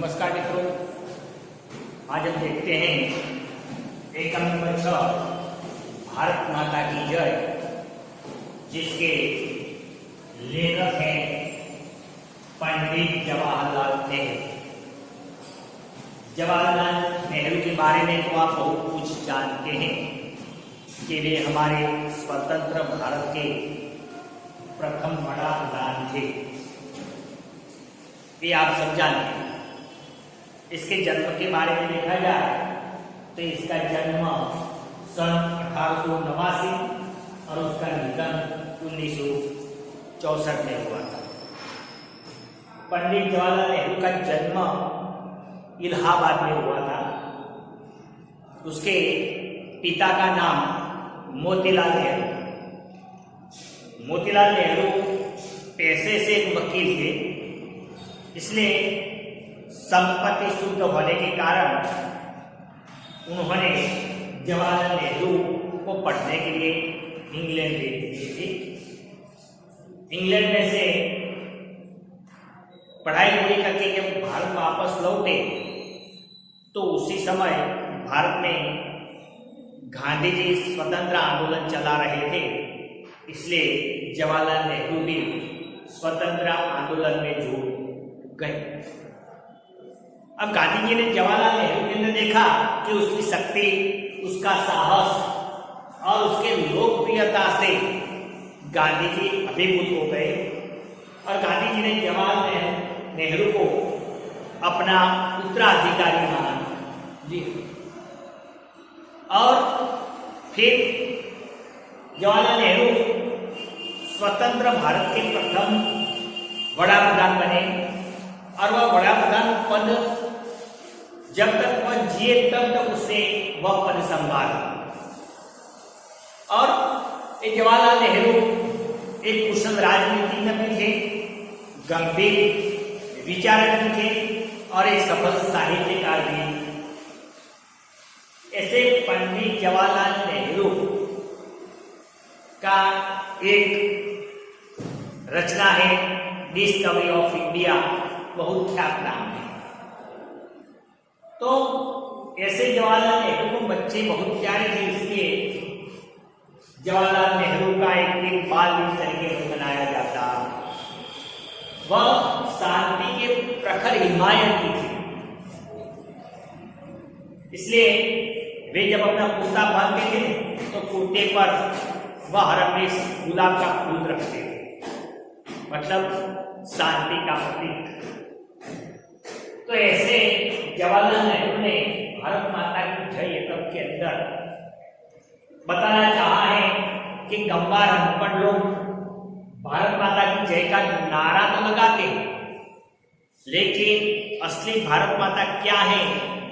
नमस्कार मित्रों, आज हम देखते हैं एकम नंबर 6 भारत माता की जय, जिसके लेखक हैं पंडित जवाहरलाल नेहरू। जवाहरलाल नेहरू के बारे में तो आप बहुत कुछ जानते हैं कि वे हमारे स्वतंत्र भारत के प्रथम बड़ा प्रधान थे। ये आप सब जानते हैं। इसके जन्म के बारे में देखा जाए तो इसका जन्म सन 1889 और उसका निधन 1964 में हुआ था। पंडित जवाहरलाल नेहरू का जन्म इलाहाबाद में हुआ था। उसके पिता का नाम मोतीलाल नेहरू था। मोतीलाल नेहरू पैसे से एक वकील थे, इसलिए संपत्ति शुद्ध होने के कारण उन्होंने जवाहरलाल नेहरू को पढ़ने के लिए इंग्लैंड भेज दी थी। इंग्लैंड में से पढ़ाई पूरी करके जब भारत वापस लौटे तो उसी समय भारत में गांधी जी स्वतंत्र आंदोलन चला रहे थे, इसलिए जवाहरलाल नेहरू भी स्वतंत्र आंदोलन में जुड़ गए। अब गांधी जी ने जवाहरलाल नेहरू के अंदर देखा कि उसकी शक्ति, उसका साहस और उसके लोकप्रियता से गांधी जी अभिभूत हो गए और गांधी जी ने जवाहरलाल नेहरू को अपना उत्तराधिकारी माना जी। और फिर जवाहरलाल नेहरू स्वतंत्र भारत के प्रथम बड़ा प्रधान बने और वह बड़ा प्रधान पद जब तक वह जिए तब तक उसे वह पद संभाला। और जवाहरलाल नेहरू एक कुशल राजनीतिज्ञ भी थे, गंभीर विचारक भी थे और एक सफल साहित्यकार भी। ऐसे पंडित जवाहरलाल नेहरू का एक रचना है डिस्कवरी ऑफ इंडिया, बहुत ख्यात नाम है। तो ऐसे जवाहरलाल नेहरू को बच्चे बहुत प्यारे थे, इसलिए जवाहरलाल नेहरू का एक दिन बाल दिन तरीके से मनाया जाता। वह शांति के प्रखर हिमायती थे, इसलिए वे जब अपना कुर्ता बांधते थे तो कुर्ते पर वह हर हमेश गुलाब का फूल रखते थे, मतलब शांति का प्रतीक। तो ऐसे जवाहरलाल नेहरू ने भारत माता की जय एकम के अंदर बताना चाहा है कि गंवार अनपढ़ लोग भारत माता की जय का नारा तो लगाते हैं, लेकिन असली भारत माता क्या है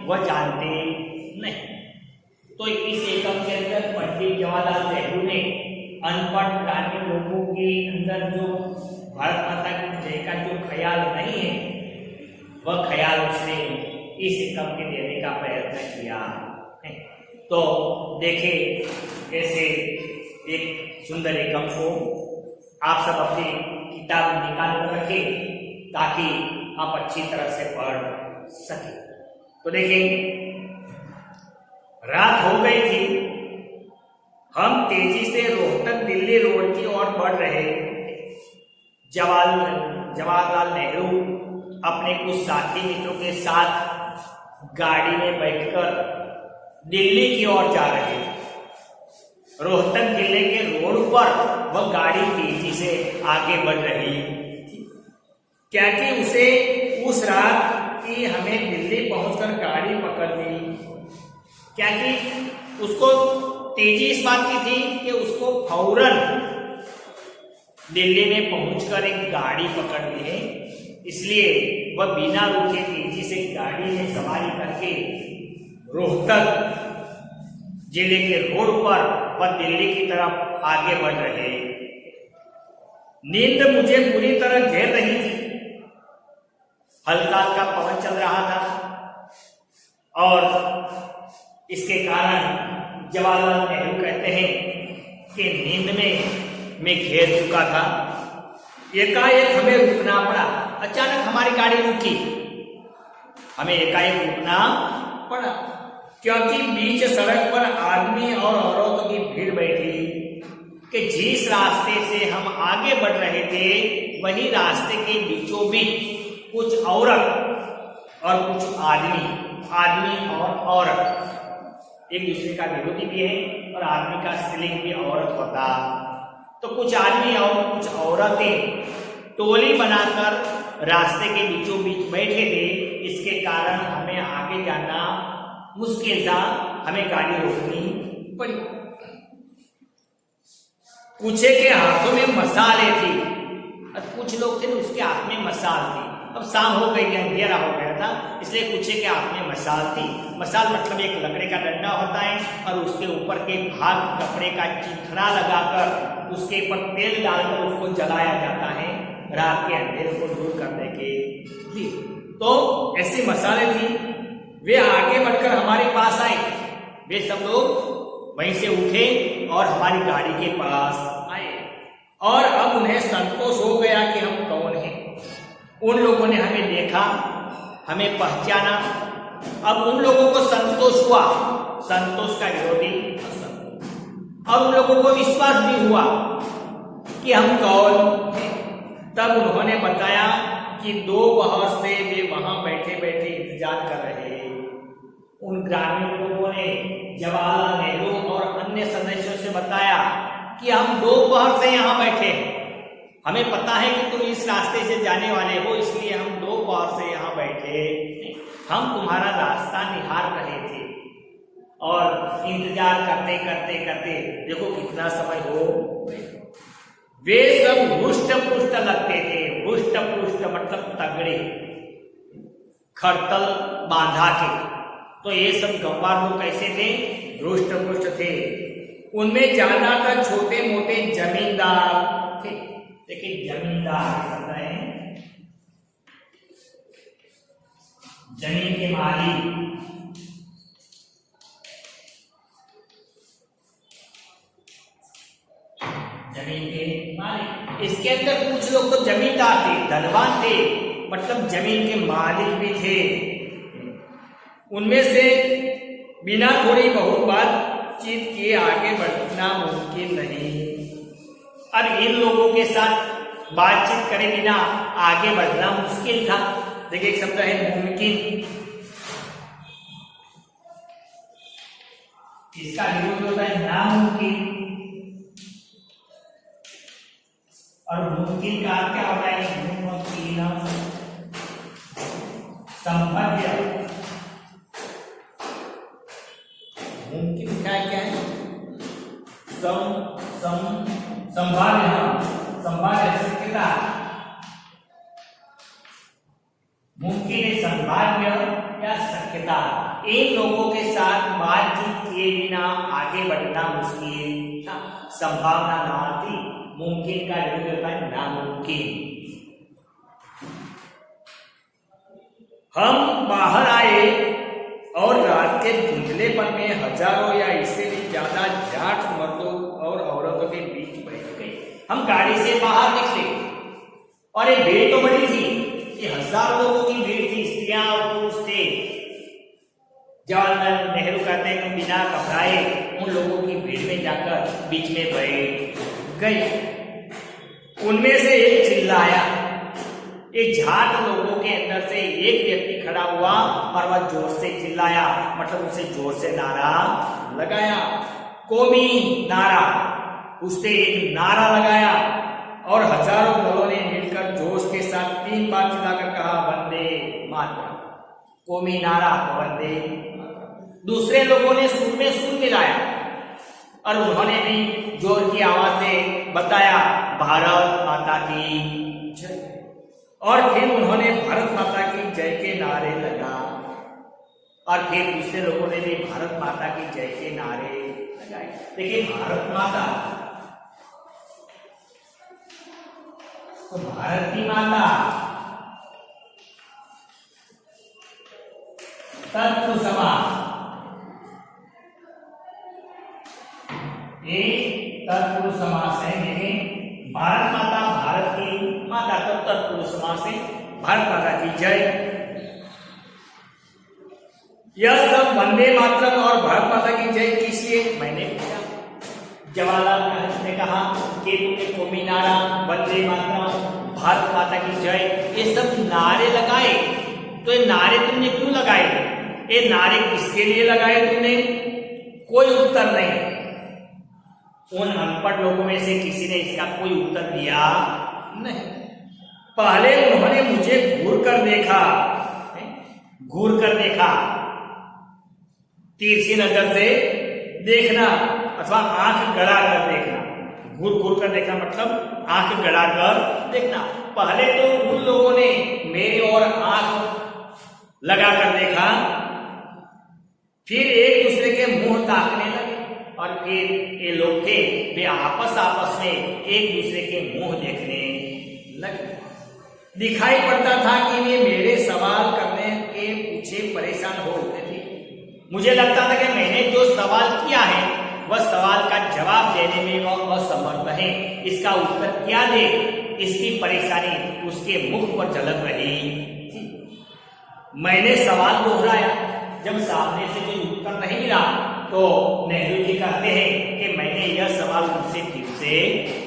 वह जानते नहीं। तो इस एकम के अंदर पंडित जवाहरलाल नेहरू ने अनपढ़ ग्रामीण लोगों के अंदर जो भारत माता की जय का जो ख्याल नहीं है, वह ख्याल उसने इस एकम के देने का प्रयत्न किया है। तो देखें ऐसे एक सुंदर एकम को आप सब अपनी किताब निकाल कर रखें ताकि आप अच्छी तरह से पढ़ सकें। तो देखें, रात हो गई थी, हम तेजी से रोहतक दिल्ली रोड की ओर बढ़ रहे थे। जवाहरलाल नेहरू अपने कुछ साथी मित्रों के साथ गाड़ी में बैठकर दिल्ली की ओर जा रहे थे। रोहतक जिले के रोड पर वह गाड़ी तेजी से आगे बढ़ रही थी, क्योंकि उसे उस रात की हमें दिल्ली पहुंचकर गाड़ी पकड़नी, क्योंकि उसको तेजी इस बात की थी कि उसको फौरन दिल्ली में पहुंचकर एक गाड़ी पकड़नी है। इसलिए वह बिना रुके तेजी से गाड़ी में सवारी करके रोहतक जिले के रोड पर वह दिल्ली की तरफ आगे बढ़ रहे। नींद मुझे पूरी तरह घेर रही थी। हल्का हल्का पवन चल रहा था और इसके कारण जवाहरलाल नेहरू कहते हैं कि नींद में मैं घेर चुका था। एकाएक हमें रुकना पड़ा। अचानक हमारी गाड़ी रुकी हमें एकाएक रुकना पड़ा, क्योंकि बीच सड़क पर आदमी और औरतों की भीड़ बैठी कि जिस रास्ते से हम आगे बढ़ रहे थे वही रास्ते के बीचों बीच कुछ औरत और कुछ आदमी और औरत एक दूसरे का विरोधी भी है, और आदमी का स्त्रीलिंग भी औरत होता। तो कुछ आदमी और कुछ औरतें टोली बनाकर रास्ते के बीचों बीच बैठे थे। इसके कारण हमें आगे जाना मुश्किल था, हमें गाड़ी रोकनी पड़ी। कुछ के हाथों में मसाले थी, और कुछ लोग थे उसके हाथ में मसाल थी। अब शाम हो गई, अंधेरा हो गया था, इसलिए कुछ के हाथ में मसाल थी। मसाल मतलब एक लकड़ी का डंडा होता है, और उसके ऊपर के भाग कपड़े का चिथड़ा लगाकर उसके ऊपर तेल डालकर उसको जलाया जाता है रात के अंधेरे को दूर करने के लिए। तो ऐसी मसाले थी, वे आगे बढ़कर हमारे पास आए। वे सब लोग वहीं से उठे और हमारी गाड़ी के पास आए, और अब उन्हें संतोष हो गया कि हम कौन हैं। उन लोगों ने हमें देखा, हमें पहचाना। अब उन लोगों को संतोष हुआ, संतोष का विरोधी असंतोष, और उन लोगों को विश्वास भी हुआ कि हम कौन हैं। तब उन्होंने बताया कि दोपहर से वे वहां बैठे बैठे इंतजार कर रहे। उन ग्रामीण लोगों ने जवाहरलाल नेहरू और अन्य सदस्यों से बताया कि हम दोपहर से यहाँ बैठे हैं, हमें पता है कि तुम इस रास्ते से जाने वाले हो, इसलिए हम दोपहर से यहाँ बैठे, हम तुम्हारा रास्ता निहार रहे थे। और इंतजार करते करते करते देखो कितना समय हो। वे सब हुष्ट पुष्ट लगते थे। हुष्ट पुष्ट मतलब तगड़े, खड़तल बांधा के। तो ये सब गंवार लोग कैसे थे? रुष्ट पुष्ट थे। उनमें ज्यादातर छोटे मोटे जमींदार थे। देखिए जमींदार शब्द है, जमीन के मालिक, जमीन के मालिक। इसके अंदर कुछ लोग तो जमींदार थे, धनवान थे, मतलब जमीन के मालिक भी थे। उनमें से बिना थोड़ी बहुत बातचीत किए आगे बढ़ना मुमकिन नहीं। और इन लोगों के साथ बातचीत करे बिना आगे बढ़ना मुश्किल था। देखिए एक शब्द है मुमकिन, इसका विरोध होता है नामुमकिन। और मुमकिन का क्या होता है? मुमकिन संभाव्य। मुमकिन क्या है? संभाव्य, संभाव्य शक्यता। मुमकिन है संभाव्य या शक्यता। इन लोगों के साथ बातचीत किए बिना आगे बढ़ना मुश्किल था। संभावना ना थी, मुमकिन का विरोध होता है नामुमकिन। हम बाहर आए और रात के धुंधलेपन में हजारों या इससे भी ज्यादा जाट मर्दों और औरतों के बीच बैठ गए। हम गाड़ी से बाहर निकले और एक भीड़ तो बड़ी थी, ये हजारों लोगों की भीड़ थी, स्त्रियां और पुरुष थे। जवाहरलाल नेहरू कहते हैं बिना घबराए उन लोगों की भीड़ में जाकर बीच में बैठ गए। उनमें से एक चिल्लाया। एक झाट लोगों के अंदर से एक व्यक्ति खड़ा हुआ और वह जोर से चिल्लाया, मतलब उसे जोर से नारा लगाया, कौमी नारा। उसने एक नारा लगाया और हजारों दलों ने मिलकर जोश के साथ 3 बार चिल्लाकर कहा वंदे मातरम। कौमी नारा वंदे मातरम। दूसरे लोगों ने सुर में सुर मिलाया और उन्होंने भी जोर की आवाज से बताया भारत माता की जय। और फिर उन्होंने भारत माता की जय के नारे लगा और फिर दूसरे लोगों ने भी भारत माता की जय के नारे लगाए। देखिए भारत माता, तो भारत की माता तत्व समास, एक तत्व समास है। देखिए भारत माता, भारत की माता, तो तत्पुरुष समास है भारत माता की जय। यह सब वंदे मातरम और भारत माता की जय किस लिए? मैंने पूछा। जवाहरलाल नेहरू ने कहा कि तुमने कौमी नारा, वंदे मातरम, भारत माता की जय, ये सब नारे लगाए, तो ये नारे तुमने क्यों लगाए? ये नारे किसके लिए लगाए तुमने? कोई उत्तर नहीं। उन अनपढ़ लोगों में से किसी ने इसका कोई उत्तर दिया नहीं। पहले उन्होंने मुझे घूर कर देखा, तिरछी नजर से देखना अथवा आंख गड़ा कर देखना। घूर कर देखना मतलब आंख गड़ा कर देखना। पहले तो उन लोगों ने मेरी ओर आंख लगा कर देखा, फिर एक दूसरे के मुंह ताकने लगे, और फिर ये लोग थे वे आपस में एक दूसरे के मुंह देखने लगे। दिखाई पड़ता था कि वे मेरे सवाल करने के पीछे परेशान हो उठते थे। मुझे लगता था कि मैंने जो सवाल किया है वह सवाल का जवाब देने में वह असमर्थ है। इसका उत्तर क्या दे, इसकी परेशानी उसके मुख पर झलक रही थी। मैंने सवाल दोहराया। जब सामने से कोई उत्तर नहीं मिला तो नेहरू जी कहते हैं कि मैंने यह सवाल उनसे फिर से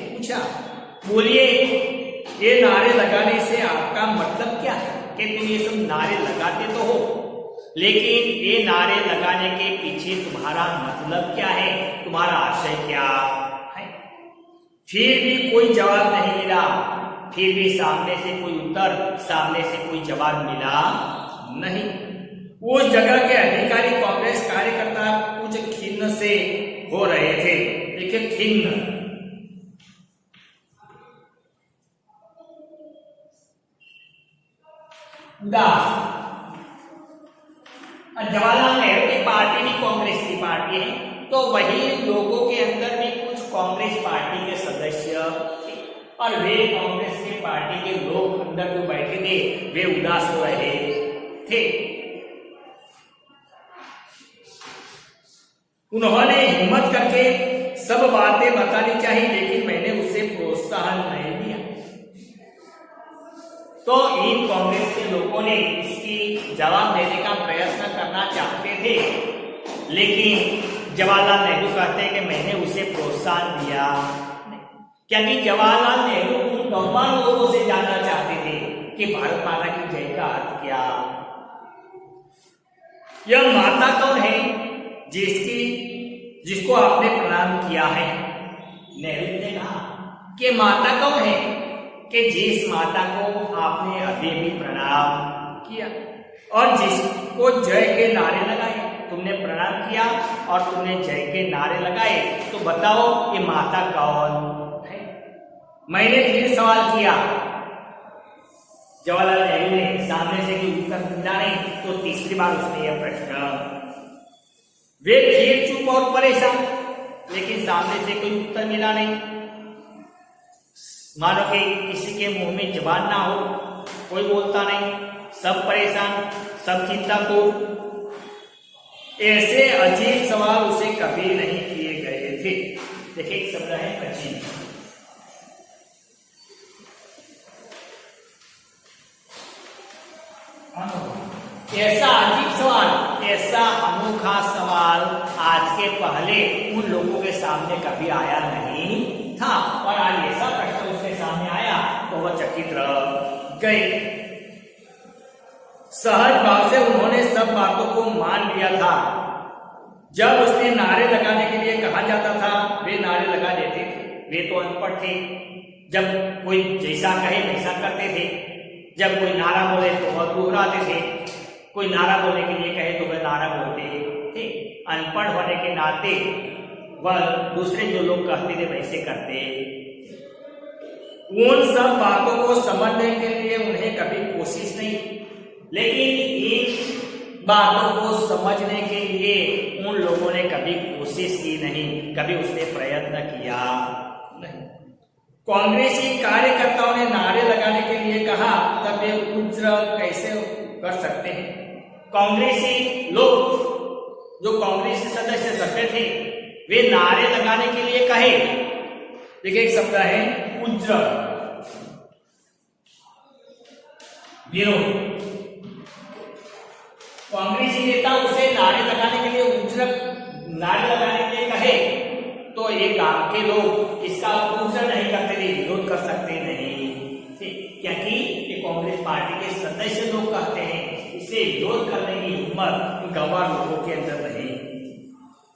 पूछा, बोलिए ये नारे लगाने से आपका मतलब क्या है? कि तुम ये सब नारे लगाते तो हो, लेकिन ये नारे लगाने के पीछे तुम्हारा मतलब क्या है, तुम्हारा आशय क्या है? फिर भी कोई जवाब नहीं मिला, फिर भी सामने से कोई उत्तर, सामने से कोई जवाब मिला नहीं। उस जगह के अधिकारी कांग्रेस कार्यकर्ता कुछ खिन्न से हो रहे थे। देखिए खिन्न, जवाहरलाल नेहरू की पार्टी भी कांग्रेस की पार्टी है, तो वही लोगों के अंदर भी कुछ कांग्रेस पार्टी के सदस्य थे, और वे कांग्रेस की पार्टी के लोग अंदर जो बैठे थे वे उदास हो रहे थे। उन्होंने हिम्मत करके सब बातें बतानी चाहिए, लेकिन मैंने उसे प्रोत्साहन नहीं दिया। तो इन कांग्रेस के लोगों ने इसकी जवाब देने का प्रयत्न करना चाहते थे, लेकिन जवाहरलाल नेहरू कहते हैं कि मैंने उसे प्रोत्साहन दिया नहीं, क्योंकि जवाहरलाल नेहरू उन नौजवान लोगों से जानना चाहते थे कि भारत माता की जय का अर्थ क्या। यह माता कौन है जिसको आपने प्रणाम किया है? नेहरू ने कहा कि माता कौन है कि जिस माता को आपने अभी भी प्रणाम किया, और जिसको जय के नारे लगाए। तुमने प्रणाम किया और तुमने जय के नारे लगाए, तो बताओ ये माता कौन है? मैंने फिर सवाल किया। जवाहरलाल नेहरू ने सामने से कोई उत्तर मिला नहीं, तो तीसरी बार उसने यह प्रश्न। वे फिर चुप और परेशान, लेकिन सामने से कोई उत्तर मिला नहीं। मानो कि किसी के मुंह में जबान ना हो, कोई बोलता नहीं, सब परेशान, सब चिंता को। ऐसे अजीब सवाल उसे कभी नहीं किए गए थे। देखिए एक शब्द है अजीब। ऐसा अजीब सवाल, ऐसा अनोखा सवाल आज के पहले उन लोगों के सामने कभी आया नहीं था, और आज ऐसा प्रश्न उसके सामने आया तो वह चकित रह गए। सहज भाव से उन्होंने सब बातों को मान लिया था। जब उसने नारे लगाने के लिए कहा जाता था वे नारे लगा देते थे। वे तो अनपढ़ थे, जब कोई जैसा कहे वैसा करते थे। जब कोई नारा बोले तो वह दोहराते थे, कोई नारा बोलने के लिए कहे तो वह नारा बोलते थे। अनपढ़ होने के नाते वह दूसरे जो लोग कहते थे वैसे करते। उन सब बातों को समझने के लिए उन्हें कभी कोशिश नहीं, लेकिन इन बातों को समझने के लिए उन लोगों ने कभी कोशिश की नहीं, कभी उसने प्रयत्न किया नहीं। कांग्रेसी कार्यकर्ताओं ने नारे लगाने के लिए कहा, तब वे उज्र कैसे कर सकते हैं? कांग्रेसी लोग, जो कांग्रेसी सदस्य सभ्य थे, वे नारे लगाने के लिए कहे। देखिए एक शब्द है उज्र, विरोध। कांग्रेसी नेता उसे के लोग इसका अपोजिशन नहीं करते थे, विरोध कर सकते नहीं, क्योंकि ये कांग्रेस पार्टी के सदस्य लोग कहते हैं, इसे विरोध करने की हिम्मत गंवार लोगों के अंदर नहीं।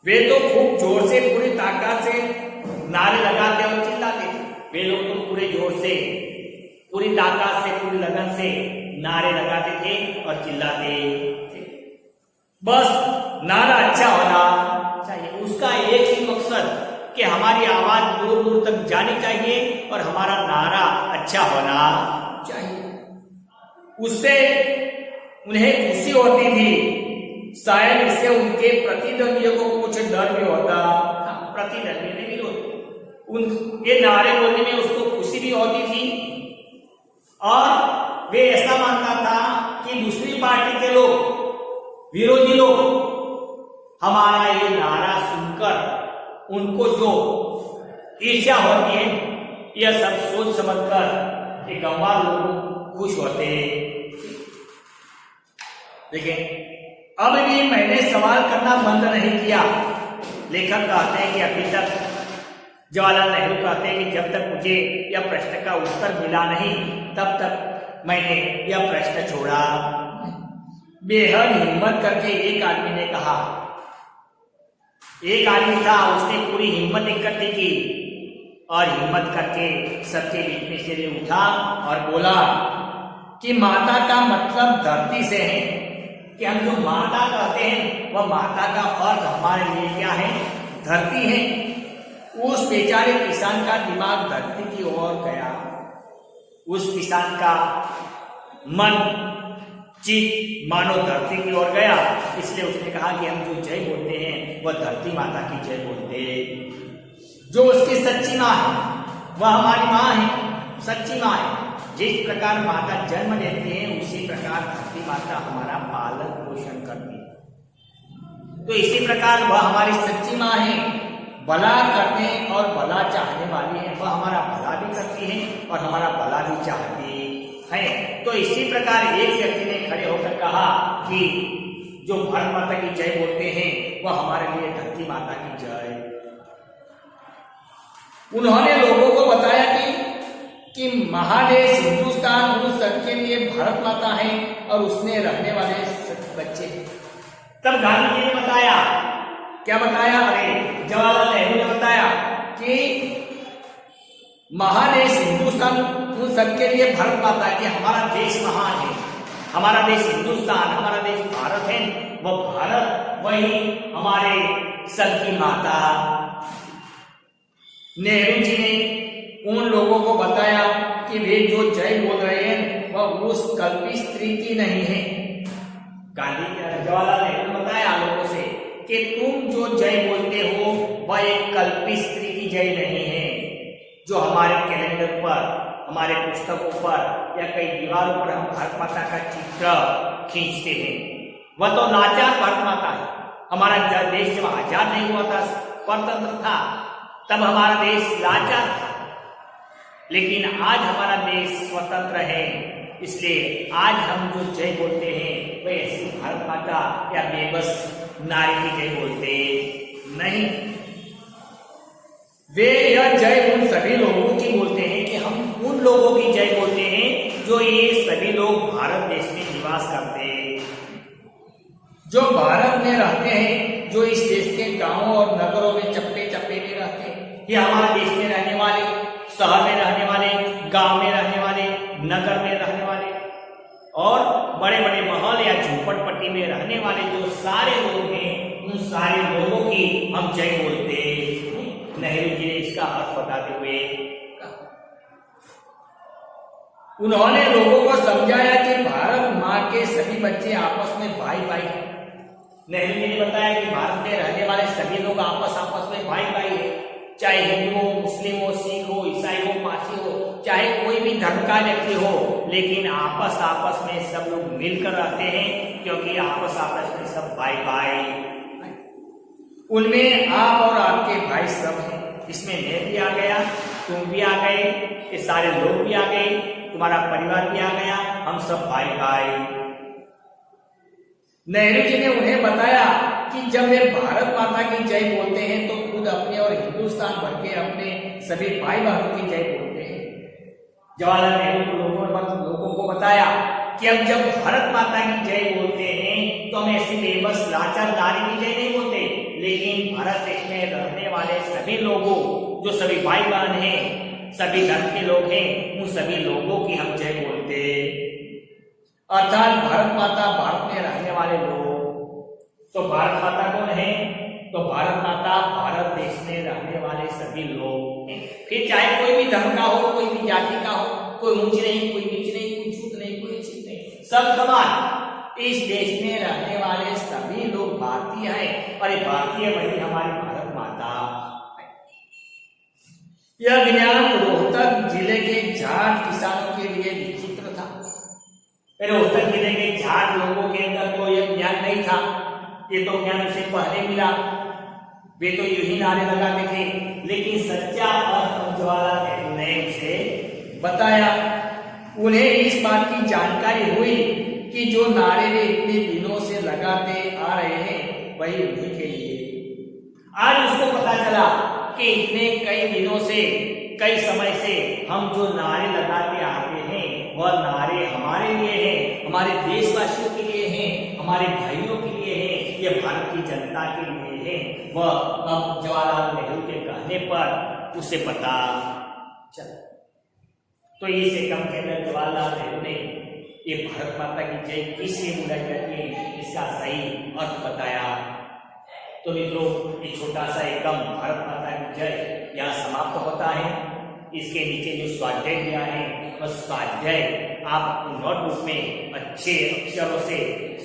वे तो खूब जोर से पूरी ताकत से नारे लगाते और चिल्लाते थे। वे लोग तो पूरे जोर से, पूरी ताकत से, पूरी लगन से नारे लगाते थे और चिल्लाते थे। बस नारा अच्छा होना चाहिए, उसका एक ही मकसद कि हमारी आवाज दूर दूर तक जानी चाहिए और हमारा नारा अच्छा होना चाहिए। उससे उन्हें खुशी होती थी, शायद इससे उनके प्रतिद्वंदियों को कुछ डर भी होता। प्रतिद्वंदी ने विरोध, उनके नारे बोलने में उसको खुशी भी होती थी और वे ऐसा मानता था कि दूसरी पार्टी के लोग, विरोधी लोग हमारा ये नारा सुनकर उनको जो ईर्ष्या होती है, यह सब सोच समझकर ये गंवार लोग खुश होते। देखिए, अब भी मैंने सवाल करना बंद नहीं किया। लेखक कहते हैं कि अभी तक, जवाहरलाल नेहरू कहते हैं कि जब तक मुझे यह प्रश्न का उत्तर मिला नहीं, तब तक मैंने यह प्रश्न छोड़ा। बेहद हिम्मत करके एक आदमी ने कहा, एक आदमी था, उसने पूरी हिम्मत इकट्ठी की और हिम्मत करके सबके बीच में से उठा और बोला कि माता का मतलब धरती से है, कि हम जो माता कहते हैं वह माता का अर्थ हमारे लिए क्या है, धरती है। उस बेचारे किसान का दिमाग धरती की ओर गया, उस किसान का मन चित मानो धरती की ओर गया। इसलिए उसने कहा कि हम जो जय बोलते हैं वह धरती माता की जय बोलते हैं। जो उसकी सच्ची माँ है वह हमारी माँ है, सच्ची माँ है। जिस प्रकार माता जन्म देती है उसी प्रकार धरती माता हमारा पालन पोषण करती है। तो इसी प्रकार वह हमारी सच्ची माँ है, भला करने और भला चाहने वाली है। वह हमारा भला भी करती है और हमारा भला भी चाहती है। तो इसी प्रकार एक व्यक्ति ने खड़े होकर कहा कि जो भारत माता की जय बोलते हैं वह हमारे लिए धरती माता की जय। उन्होंने लोगों को बताया कि महादेश हिंदुस्तान उन सबके लिए भारत माता है और उसमें रहने वाले बच्चे हैं। तब गांधी जी ने बताया, क्या बताया? अरे जवाहरलाल नेहरू ने बताया कि महादेश हिंदुस्तान उन सबके लिए भारत माता है, कि हमारा देश महान है, हमारा देश हिंदुस्तान, हमारा देश भारत है, वह भारत वही हमारे सबकी माता। नेहरू जी ने उन लोगों को बताया कि वे जो जय बोल रहे हैं वह उस कल्पित स्त्री की नहीं है। जवाहरलाल नेहरू ने बताया लोगों से कि तुम जो जय बोलते हो वह एक कल्पित स्त्री की जय नहीं है, जो हमारे कैलेंडर पर, हमारे पुस्तकों पर या कई दीवारों पर हम भारत माता का चित्र खींचते हैं। वह तो लाचार भारत माता है। हमारा देश जब आजाद नहीं हुआ था, स्वतंत्र था, तब हमारा देश लाचार था, लेकिन आज हमारा देश स्वतंत्र है। इसलिए आज हम जो जय बोलते हैं वह ऐसी भारत माता या बेबस नारी की जय बोलते नहीं। वे यह जय उन सभी लोगों की बोलते हैं कि हम उन लोगों की जय बोलते हैं जो ये सभी लोग भारत देश में निवास करते हैं, जो भारत में रहते हैं, जो इस देश के गांवों और नगरों में चप्पे चप्पे में रहते हैं। ये हमारे देश में रहने वाले, शहर में रहने वाले, गांव में रहने वाले, नगर में रहने वाले और बड़े बड़े महल या झोपड़पट्टी में रहने वाले जो सारे लोग हैं, उन सारे लोगों की हम जय बोलते हैं। नेहरू जी ने इसका अर्थ बताते हुए उन्होंने लोगों को समझाया कि भारत माँ के सभी बच्चे आपस में भाई भाई हैं। नेहरू जी ने बताया कि भारत में रहने वाले सभी लोग आपस में भाई भाई है, चाहे हिंदू हो, मुस्लिम हो, सिख हो, ईसाई हो, पारसी हो, चाहे कोई भी धर्म का व्यक्ति हो, लेकिन आपस में सब लोग मिलकर रहते हैं, क्योंकि आपस में सब भाई भाई। उनमें आप और आपके भाई सब हैं। इसमें मैं भी आ गया, तुम भी आ गए, ये सारे लोग भी आ गए, तुम्हारा परिवार भी आ गया, हम सब भाई भाई। नेहरू जी ने उन्हें बताया कि कि जब वे भारत माता की जय बोलते हैं तो खुद अपने और हिंदुस्तान भर के अपने सभी भाई बहनों की जय बोलते हैं। जवाहरलाल नेहरू लोगों को बताया कि हम जब भारत माता की जय बोलते हैं तो हम ऐसी बेबस लाचार नारी की जय नहीं बोलते, लेकिन भारत देश में रहने वाले सभी लोगों, जो सभी भाई बहन हैं, सभी धर्म के लोग हैं, उन सभी लोगों की हम जय बोलते। अर्थात भारत माता, भारत में रहने वाले लोग। तो भारत माता कौन है? तो भारत माता भारत देश में रहने वाले सभी लोग हैं। फिर चाहे कोई भी धर्म का हो, कोई भी जाति का हो, कोई ऊंच नहीं, कोई नीच नहीं, कोई छूत नहीं, कोई अच्छी नहीं, सब समान। इस देश में रहने वाले सभी लोग भारतीय हैं और ये भारतीय वही हमारी भारत माता। यह ज्ञान रोहतक जिले के जाट किसानों के लिए विचित्र था। रोहतक जिले के जाट लोगों के अंदर तो यह ज्ञान नहीं था, ये तो ज्ञान उसे पहले मिला। वे तो यूं ही नारे लगाते थे, लेकिन सच्चा अर्थ जवाहरलाल नेहरू ने उसे बताया। उन्हें इस बात की जानकारी हुई कि जो नारे वे इतने दिनों से लगाते आ रहे हैं वही उन्हीं के लिए। आज उसको पता चला कि इतने कई दिनों से, कई समय से हम जो नारे लगाते आते हैं वह नारे हमारे लिए हैं, हमारे देशवासियों के लिए हैं, हमारे भाइयों के लिए हैं, ये भारत की जनता के लिए है। वह अब जवाहरलाल नेहरू के कहने पर उसे पता चला। तो इस एकम के अंदर जवाहरलाल नेहरू ने ये भारत माता की जय किस लिए बुलाई जाती है इसका सही अर्थ बताया। तो मित्रों, ये छोटा सा एकम भारत माता की जय यहाँ समाप्त होता है। इसके नीचे जो स्वाध्याय दिया है वह स्वाध्याय आप अपनी नोटबुक में अच्छे अक्षरों से,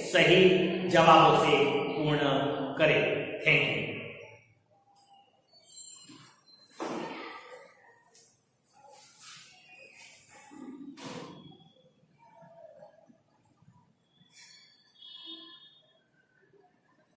सही जवाबों से पूर्ण करें। Thank you.